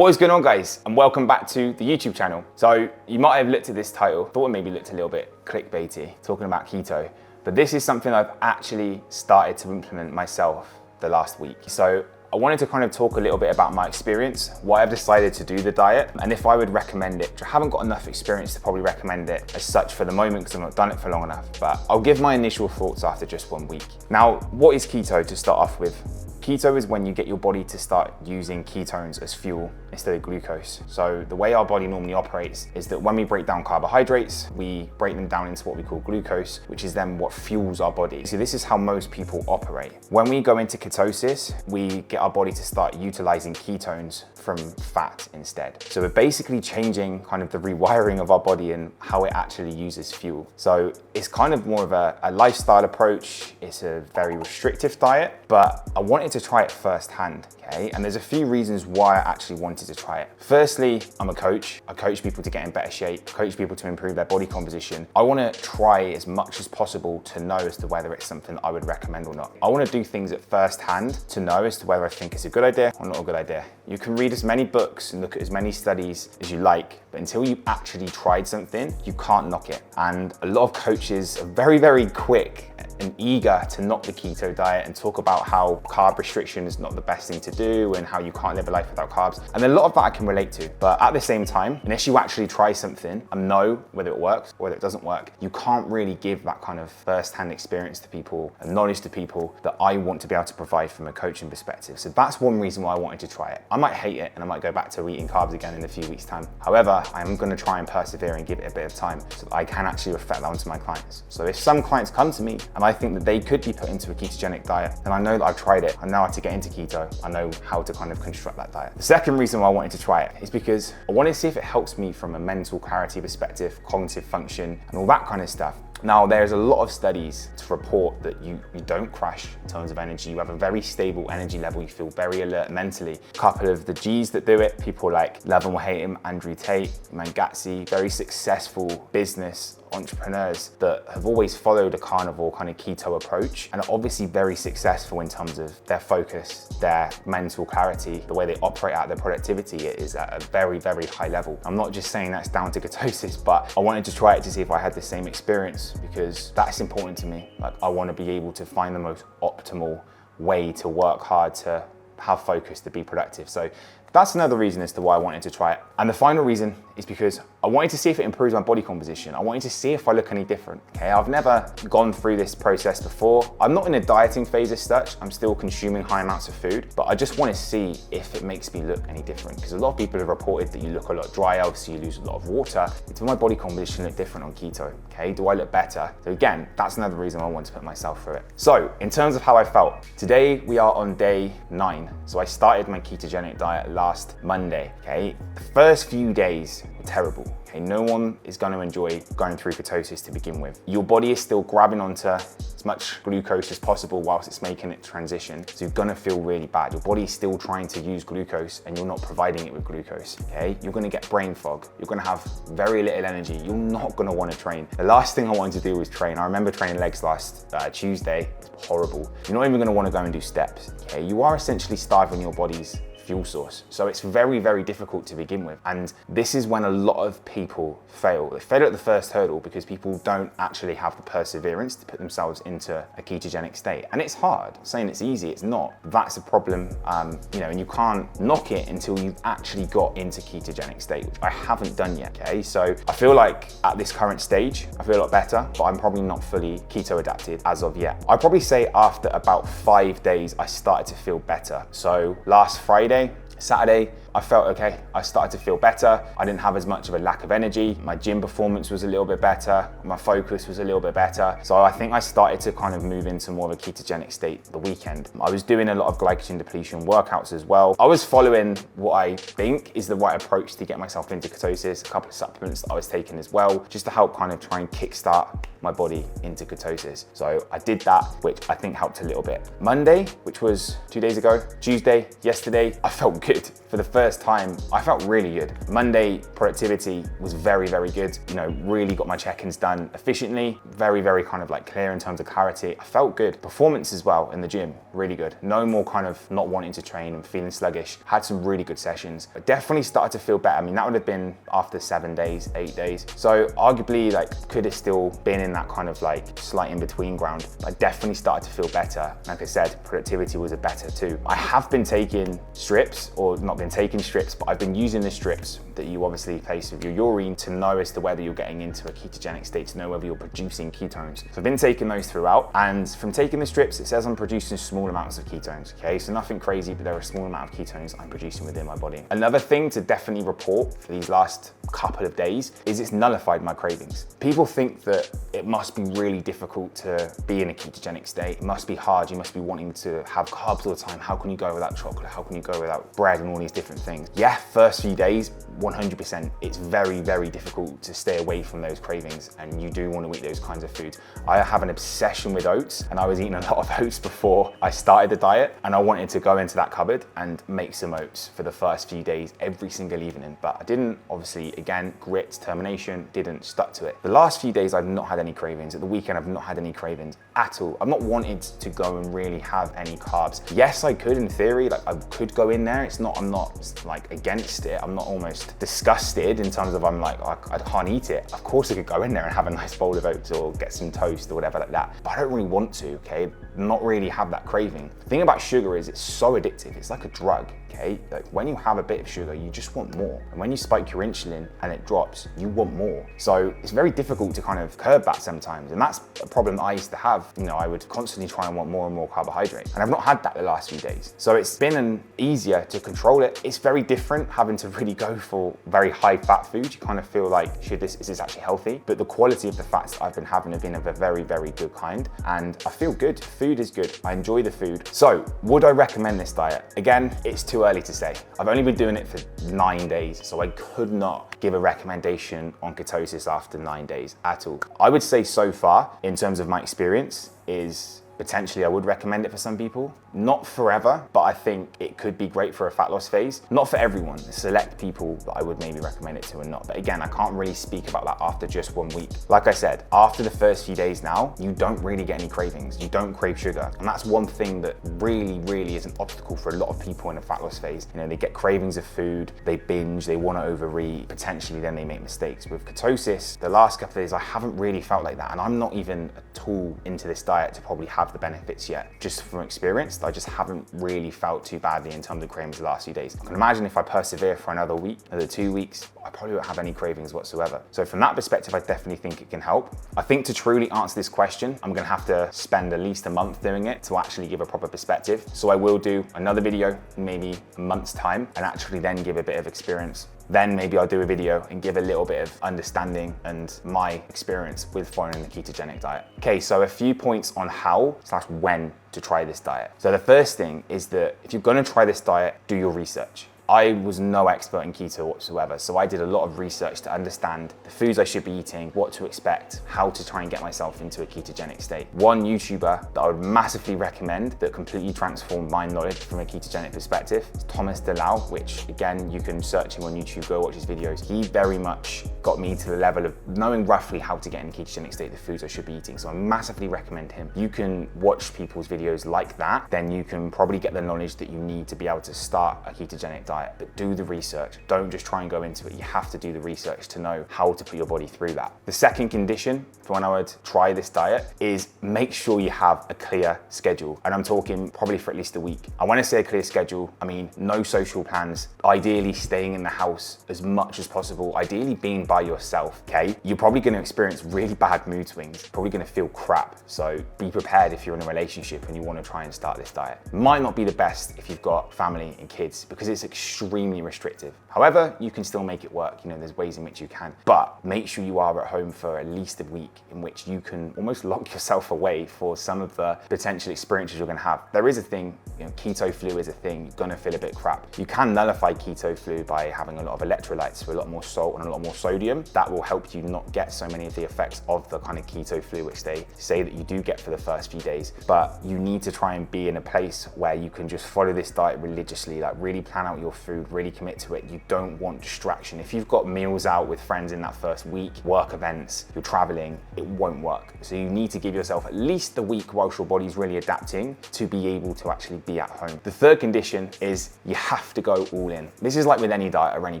What is going on, guys, and welcome back to the YouTube channel. So you might have looked at this title, thought it maybe looked a little bit clickbaity, talking about keto, but this is something I've actually started to implement myself the last week. So I wanted to kind of talk a little bit about my experience, why I've decided to do the diet, and if I would recommend it. I haven't got enough experience to probably recommend it as such for the moment because I've not done it for long enough, but I'll give my initial thoughts after just 1 week. Now, what is keto to start off with? Keto is when you get your body to start using ketones as fuel instead of glucose. So the way our body normally operates is that when we break down carbohydrates, we break them down into what we call glucose, which is then what fuels our body. So this is how most people operate. When we go into ketosis, we get our body to start utilizing ketones from fat instead. So we're basically changing kind of the rewiring of our body and how it actually uses fuel. So it's kind of more of a lifestyle approach. It's a very restrictive diet, but I wanted to try it firsthand, okay? And there's a few reasons why I actually wanted to try it. Firstly, I'm a coach. I coach people to get in better shape, coach people to improve their body composition. I wanna try as much as possible to know as to whether it's something I would recommend or not. I wanna do things at first hand to know as to whether I think it's a good idea or not a good idea. You can read as many books and look at as many studies as you like, but until you actually tried something, you can't knock it. And a lot of coaches are very, very quick and eager to knock the keto diet and talk about how carb restriction is not the best thing to do and how you can't live a life without carbs. And a lot of that I can relate to, but at the same time, unless you actually try something and know whether it works or whether it doesn't work, you can't really give that kind of first-hand experience to people and knowledge to people that I want to be able to provide from a coaching perspective. So that's one reason why I wanted to try it. I might hate it and I might go back to eating carbs again in a few weeks' time. However, I'm gonna try and persevere and give it a bit of time so that I can actually reflect that onto my clients. So if some clients come to me and I think that they could be put into a ketogenic diet, then I know that I've tried it. I know how to get into keto. I know how to kind of construct that diet. The second reason why I wanted to try it is because I wanted to see if it helps me from a mental clarity perspective, cognitive function, and all that kind of stuff. Now, there's a lot of studies to report that you don't crash in terms of energy. You have a very stable energy level. You feel very alert mentally. A couple of the G's that do it, people like love him or hate him, Andrew Tate, Mangatsi, very successful business entrepreneurs that have always followed a carnivore kind of keto approach and are obviously very successful in terms of their focus, their mental clarity, the way they operate out their productivity is at a very, very high level. I'm not just saying that's down to ketosis, but I wanted to try it to see if I had the same experience because that's important to me. Like, I want to be able to find the most optimal way to work hard, to have focus, to be productive. So that's another reason as to why I wanted to try it. And the final reason is because I wanted to see if it improves my body composition. I wanted to see if I look any different, okay? I've never gone through this process before. I'm not in a dieting phase as such. I'm still consuming high amounts of food, but I just want to see if it makes me look any different because a lot of people have reported that you look a lot drier, obviously you lose a lot of water. Does my body composition look different on keto, okay? Do I look better? So again, that's another reason I want to put myself through it. So in terms of how I felt, today we are on day 9. So I started my ketogenic diet last Monday, okay? The first few days were terrible. Okay, no one is going to enjoy going through ketosis to begin with. Your body is still grabbing onto as much glucose as possible whilst it's making it transition. So you're gonna feel really bad. Your body's still trying to use glucose and you're not providing it with glucose, okay? You're gonna get brain fog. You're gonna have very little energy. You're not gonna wanna train. The last thing I wanted to do was train. I remember training legs last Tuesday. It's horrible. You're not even gonna wanna go and do steps, okay? You are essentially starving your body's fuel source. So it's very, very difficult to begin with. And this is when a lot of people fail. They fail at the first hurdle because people don't actually have the perseverance to put themselves into a ketogenic state. And it's hard. I'm saying it's easy, it's not. That's a problem, and you can't knock it until you've actually got into ketogenic state, which I haven't done yet, okay? So I feel like at this current stage, I feel a lot better, but I'm probably not fully keto adapted as of yet. I'd probably say after about 5 days, I started to feel better. So last Friday, Saturday, I felt okay. I started to feel better. I didn't have as much of a lack of energy. My gym performance was a little bit better. My focus was a little bit better. So I think I started to kind of move into more of a ketogenic state the weekend. I was doing a lot of glycogen depletion workouts as well. I was following what I think is the right approach to get myself into ketosis, a couple of supplements that I was taking as well, just to help kind of try and kickstart my body into ketosis. So I did that, which I think helped a little bit. Monday, which was 2 days ago, Tuesday, yesterday, I felt good. For the first time, I felt really good. Monday, productivity was very, very good. You know, really got my check-ins done efficiently, very, very kind of like clear in terms of clarity. I felt good. Performance as well in the gym, really good. No more kind of not wanting to train and feeling sluggish. Had some really good sessions. I definitely started to feel better. I mean, that would have been after 7 days, 8 days. So arguably like could have still been in that kind of like slight in-between ground. I definitely started to feel better. Like I said, productivity was a better too. I have been taking strips, or not been taking strips, but I've been using the strips that you obviously place with your urine to know as to whether you're getting into a ketogenic state, to know whether you're producing ketones. So I've been taking those throughout, and from taking the strips, it says I'm producing small amounts of ketones, okay? So nothing crazy, but there are a small amount of ketones I'm producing within my body. Another thing to definitely report for these last couple of days is it's nullified my cravings. People think that it must be really difficult to be in a ketogenic state. It must be hard. You must be wanting to have carbs all the time. How can you go without chocolate? How can you go without bread and all these different things? Yeah, first few days, 100%. It's very, very difficult to stay away from those cravings, and you do want to eat those kinds of foods. I have an obsession with oats, and I was eating a lot of oats before I started the diet, and I wanted to go into that cupboard and make some oats for the first few days every single evening, but I didn't. Obviously, again, grit, determination, didn't stuck to it. The last few days I've not had any cravings. At the weekend I've not had any cravings at all. I've not wanted to go and really have any carbs. Yes, I could in theory, like I could go in there. It's not, I'm not like against it. I'm not almost disgusted in terms of I'm like, I can't eat it. Of course I could go in there and have a nice bowl of oats or get some toast or whatever like that, but I don't really want to, okay? Not really have that craving. The thing about sugar is it's so addictive. It's like a drug, okay? Like when you have a bit of sugar, you just want more. And when you spike your insulin and it drops, you want more. So it's very difficult to kind of curb that sometimes. And that's a problem that I used to have. You know, I would constantly try and want more and more carbohydrate. And I've not had that the last few days. So it's been easier to control it. It's very different having to really go for very high fat food. You kind of feel like, is this actually healthy? But the quality of the fats that I've been having have been of a very, very good kind. And I feel good. Food is good. I enjoy the food. So would I recommend this diet? Again, it's too early to say. I've only been doing it for 9 days, so I could not give a recommendation on ketosis after 9 days at all. I would say so far, in terms of my experience, is potentially I would recommend it for some people. Not forever, but I think it could be great for a fat loss phase. Not for everyone, select people that I would maybe recommend it to and not. But again, I can't really speak about that after just 1 week. Like I said, after the first few days now, you don't really get any cravings. You don't crave sugar. And that's one thing that really, really is an obstacle for a lot of people in a fat loss phase. You know, they get cravings of food, they binge, they want to overeat, potentially then they make mistakes. With ketosis, the last couple of days, I haven't really felt like that. And I'm not even at all into this diet to probably have the benefits yet. Just from experience, I just haven't really felt too badly in terms of cravings the last few days. I can imagine if I persevere for another week, another 2 weeks, I probably won't have any cravings whatsoever. So from that perspective, I definitely think it can help. I think to truly answer this question, I'm gonna have to spend at least a month doing it to actually give a proper perspective. So I will do another video in maybe a month's time and actually then give a bit of experience. Then maybe I'll do a video and give a little bit of understanding and my experience with following the ketogenic diet. Okay, so a few points on how/when to try this diet. So the first thing is that if you're gonna try this diet, do your research. I was no expert in keto whatsoever, so I did a lot of research to understand the foods I should be eating, what to expect, how to try and get myself into a ketogenic state. One YouTuber that I would massively recommend that completely transformed my knowledge from a ketogenic perspective is Thomas DeLau, which again, you can search him on YouTube, go watch his videos. He very much got me to the level of knowing roughly how to get in a ketogenic state, the foods I should be eating. So I massively recommend him. You can watch people's videos like that, then you can probably get the knowledge that you need to be able to start a ketogenic diet. But do the research. Don't just try and go into it. You have to do the research to know how to put your body through that. The second condition for when I would try this diet is make sure you have a clear schedule. And I'm talking probably for at least a week. I want to say a clear schedule. I mean, no social plans, ideally staying in the house as much as possible, ideally being by yourself, okay? You're probably going to experience really bad mood swings, probably going to feel crap. So be prepared if you're in a relationship and you want to try and start this diet. Might not be the best if you've got family and kids because it's extremely restrictive. However, you can still make it work. You know, there's ways in which you can, but make sure you are at home for at least a week in which you can almost lock yourself away for some of the potential experiences you're gonna have. There is a thing, you know, keto flu is a thing. You're gonna feel a bit crap. You can nullify keto flu by having a lot of electrolytes, so a lot more salt and a lot more sodium. That will help you not get so many of the effects of the kind of keto flu, which they say that you do get for the first few days. But you need to try and be in a place where you can just follow this diet religiously, like really plan out your your food, really commit to it. You don't want distraction. If you've got meals out with friends in that first week, work events, you're traveling, it won't work. So you need to give yourself at least a week whilst your body's really adapting to be able to actually be at home. The third condition is you have to go all in. This is like with any diet or any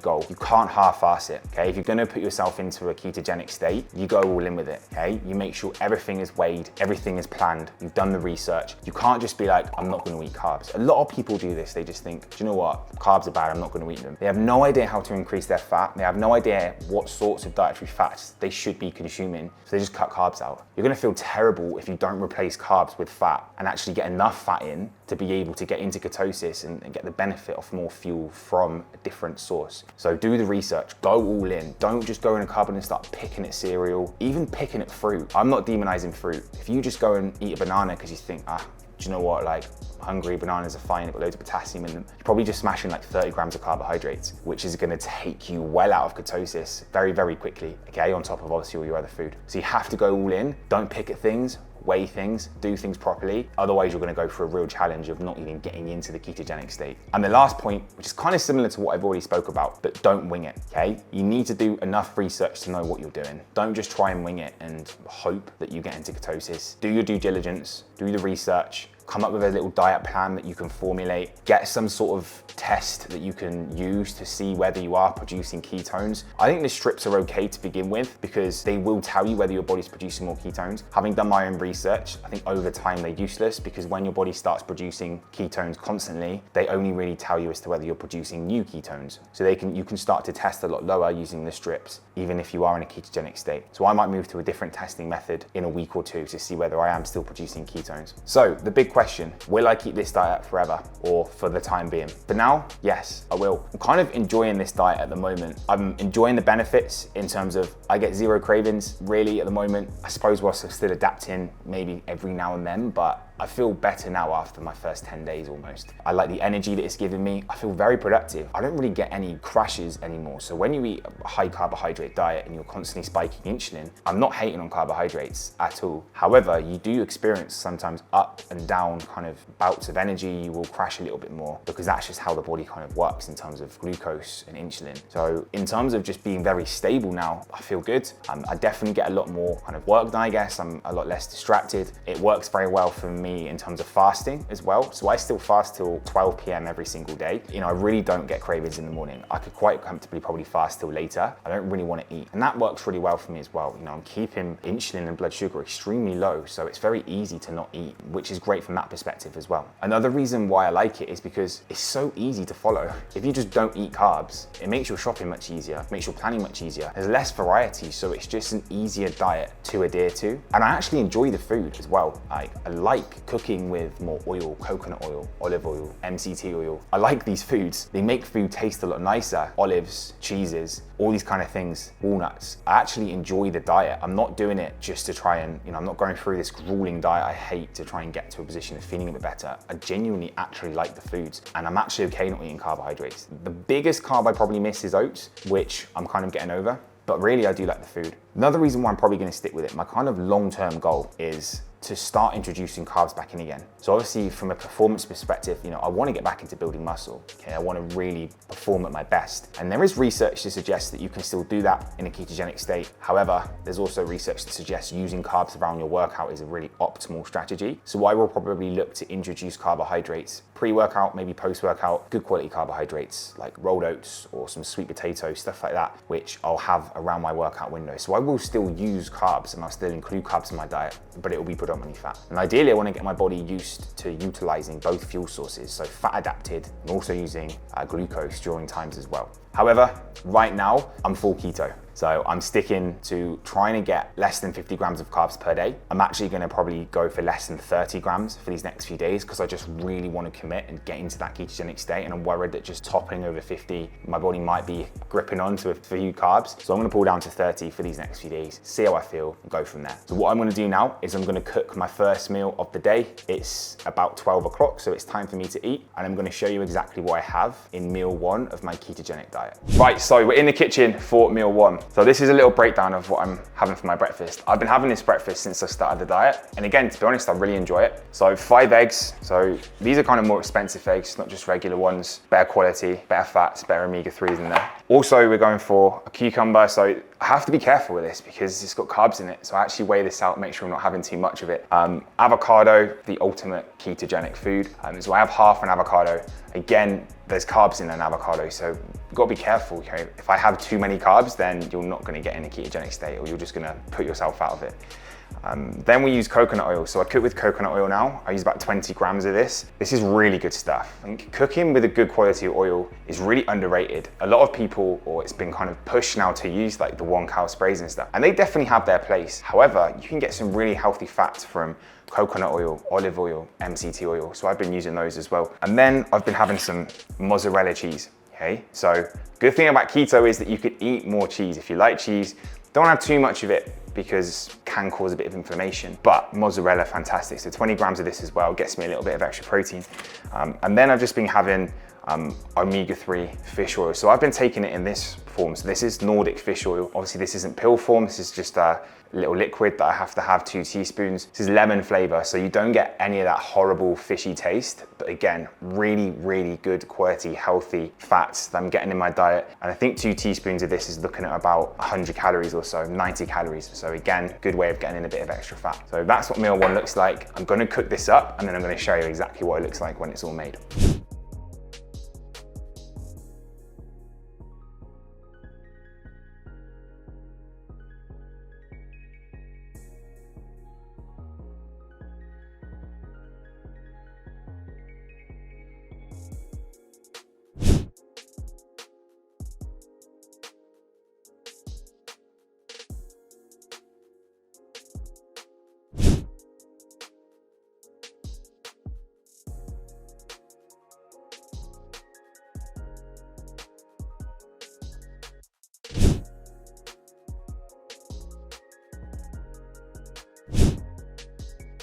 goal. You can't half-ass it, okay? If you're gonna put yourself into a ketogenic state, you go all in with it, okay? You make sure everything is weighed, everything is planned, you've done the research. You can't just be like, I'm not gonna eat carbs. A lot of people do this. They just think, do you know what? Carbs are bad, I'm not gonna eat them. They have no idea how to increase their fat. They have no idea what sorts of dietary fats they should be consuming. So they just cut carbs out. You're gonna feel terrible if you don't replace carbs with fat and actually get enough fat in to be able to get into ketosis and get the benefit of more fuel from a different source. So do the research, go all in. Don't just go in a cupboard and start picking at cereal, even picking at fruit. I'm not demonizing fruit. If you just go and eat a banana because you think, do you know what, like, hungry, bananas are fine, they've got loads of potassium in them. You're probably just smashing like 30 grams of carbohydrates, which is gonna take you well out of ketosis very, very quickly, okay, on top of obviously all your other food. So you have to go all in, don't pick at things, weigh things, do things properly. Otherwise, you're gonna go for a real challenge of not even getting into the ketogenic state. And the last point, which is kind of similar to what I've already spoke about, but don't wing it, okay? You need to do enough research to know what you're doing. Don't just try and wing it and hope that you get into ketosis. Do your due diligence, do the research, come up with a little diet plan that you can formulate, get some sort of test that you can use to see whether you are producing ketones. I think the strips are okay to begin with because they will tell you whether your body's producing more ketones. Having done my own research, I think over time they're useless because when your body starts producing ketones constantly, they only really tell you as to whether you're producing new ketones. So you can start to test a lot lower using the strips, even if you are in a ketogenic state. So I might move to a different testing method in a week or two to see whether I am still producing ketones. So the big question, will I keep this diet forever or for the time being? For now, yes, I will. I'm kind of enjoying this diet at the moment. I'm enjoying the benefits in terms of I get zero cravings really at the moment. I suppose whilst I'm still adapting maybe every now and then, but I feel better now after my first 10 days almost. I like the energy that it's giving me. I feel very productive. I don't really get any crashes anymore. So when you eat a high carbohydrate diet and you're constantly spiking insulin, I'm not hating on carbohydrates at all. However, you do experience sometimes up and down kind of bouts of energy. You will crash a little bit more because that's just how the body kind of works in terms of glucose and insulin. So in terms of just being very stable now, I feel good. I definitely get a lot more kind of work done, I guess. I'm a lot less distracted. It works very well for me in terms of fasting as well. So I still fast till 12 p.m. every single day. You know, I really don't get cravings in the morning. I could quite comfortably probably fast till later. I don't really want to eat. And that works really well for me as well. You know, I'm keeping insulin and blood sugar extremely low. So it's very easy to not eat, which is great from that perspective as well. Another reason why I like it is because it's so easy to follow. If you just don't eat carbs, it makes your shopping much easier, makes your planning much easier. There's less variety. So it's just an easier diet to adhere to. And I actually enjoy the food as well. I like cooking with more oil, coconut oil, olive oil, MCT oil. I like these foods. They make food taste a lot nicer. Olives, cheeses, all these kind of things, walnuts. I actually enjoy the diet. I'm not doing it just to try and, I'm not going through this grueling diet I hate to try and get to a position of feeling a bit better. I genuinely actually like the foods and I'm actually okay not eating carbohydrates. The biggest carb I probably miss is oats, which I'm kind of getting over, but really I do like the food. Another reason why I'm probably gonna stick with it, my kind of long-term goal is to start introducing carbs back in again. So obviously from a performance perspective, I want to get back into building muscle. Okay, I want to really perform at my best. And there is research to suggest that you can still do that in a ketogenic state. However, there's also research that suggests using carbs around your workout is a really optimal strategy. So I will probably look to introduce carbohydrates pre-workout, maybe post-workout, good quality carbohydrates like rolled oats or some sweet potato, stuff like that, which I'll have around my workout window. So I will still use carbs and I'll still include carbs in my diet, but it will be predominantly fat. And ideally, I want to get my body used to utilizing both fuel sources, so fat adapted and also using glucose during times as well. However, right now, I'm full keto. So I'm sticking to trying to get less than 50 grams of carbs per day. I'm actually gonna probably go for less than 30 grams for these next few days because I just really want to commit and get into that ketogenic state. And I'm worried that just toppling over 50, my body might be gripping onto a few carbs. So I'm gonna pull down to 30 for these next few days, see how I feel and go from there. So what I'm gonna do now is I'm gonna cook my first meal of the day. It's about 12 o'clock, so it's time for me to eat. And I'm gonna show you exactly what I have in meal one of my ketogenic diet. Right, so we're in the kitchen for meal one. So this is a little breakdown of what I'm having for my breakfast. I've been having this breakfast since I started the diet. And again, to be honest, I really enjoy it. So 5 eggs. So these are kind of more expensive eggs, not just regular ones. Better quality, better fats, better omega-3s in there. Also, we're going for a cucumber. So I have to be careful with this because it's got carbs in it. So I actually weigh this out, make sure I'm not having too much of it. Avocado, the ultimate ketogenic food. So I have half an avocado. Again, there's carbs in an avocado, so you've got to be careful. Okay? If I have too many carbs, then you're not going to get in a ketogenic state, or you're just going to put yourself out of it. Then we use coconut oil. So I cook with coconut oil now. I use about 20 grams of this. This is really good stuff. I think cooking with a good quality oil is really underrated. A lot of people, or it's been kind of pushed now to use like the 1 cow sprays and stuff, and they definitely have their place. However, you can get some really healthy fats from coconut oil, olive oil, MCT oil. So I've been using those as well. And then I've been having some mozzarella cheese. Okay, so good thing about keto is that you could eat more cheese. If you like cheese, don't have too much of it because it can cause a bit of inflammation, but mozzarella, fantastic. So 20 grams of this as well gets me a little bit of extra protein. And then I've just been having omega-3 fish oil. So I've been taking it in this form. So this is Nordic fish oil. Obviously this isn't pill form, this is just a little liquid that I have to have 2 teaspoons. This is lemon flavor, so you don't get any of that horrible fishy taste, but again, really, really good quality, healthy fats that I'm getting in my diet. And I think 2 teaspoons of this is looking at about 100 calories or so, 90 calories. So again, good way of getting in a bit of extra fat. So that's what meal 1 looks like. I'm gonna cook this up and then I'm gonna show you exactly what it looks like when it's all made.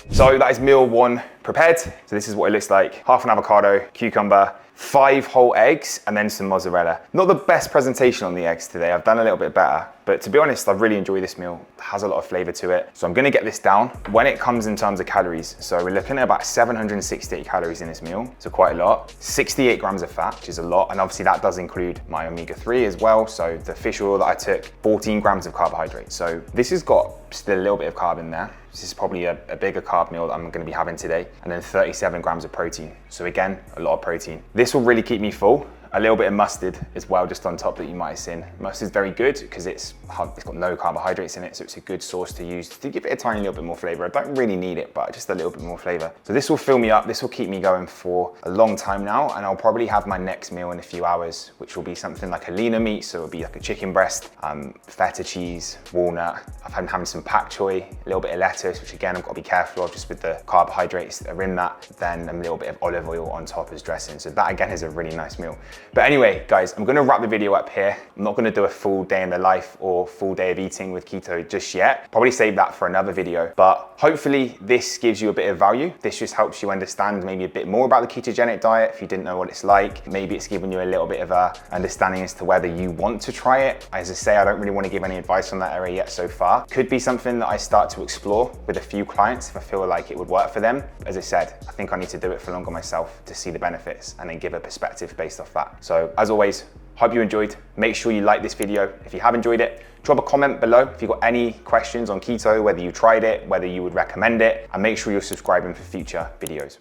So that is meal 1 prepared. So this is what it looks like. Half an avocado, cucumber, 5 whole eggs, and then some mozzarella. Not the best presentation on the eggs today. I've done a little bit better, but to be honest, I really enjoy this meal. It has a lot of flavor to it. So I'm gonna get this down. When it comes in terms of calories, so we're looking at about 768 calories in this meal, so quite a lot. 68 grams of fat, which is a lot, and obviously that does include my omega-3 as well. So the fish oil that I took, 14 grams of carbohydrates. So this has got still a little bit of carb in there. This is probably a bigger carb meal that I'm gonna be having today. And then 37 grams of protein. So again, a lot of protein. This will really keep me full. A little bit of mustard as well, just on top that you might have seen. Mustard's very good because it's got no carbohydrates in it, so it's a good sauce to use to give it a tiny little bit more flavor. I don't really need it, but just a little bit more flavor. So this will fill me up. This will keep me going for a long time now, and I'll probably have my next meal in a few hours, which will be something like a leaner meat. So it'll be like a chicken breast, feta cheese, walnut. I've been having some pak choy, a little bit of lettuce, which again, I've got to be careful of just with the carbohydrates that are in that. Then a little bit of olive oil on top as dressing. So that again is a really nice meal. But anyway, guys, I'm gonna wrap the video up here. I'm not gonna do a full day in the life or full day of eating with keto just yet. Probably save that for another video, but hopefully this gives you a bit of value. This just helps you understand maybe a bit more about the ketogenic diet if you didn't know what it's like. Maybe it's given you a little bit of a understanding as to whether you want to try it. As I say, I don't really want to give any advice on that area yet so far. Could be something that I start to explore with a few clients if I feel like it would work for them. As I said, I think I need to do it for longer myself to see the benefits and then give a perspective based off that. So as always, hope you enjoyed. Make sure you like this video. If you have enjoyed it, drop a comment below if you've got any questions on keto, whether you tried it, whether you would recommend it, and make sure you're subscribing for future videos.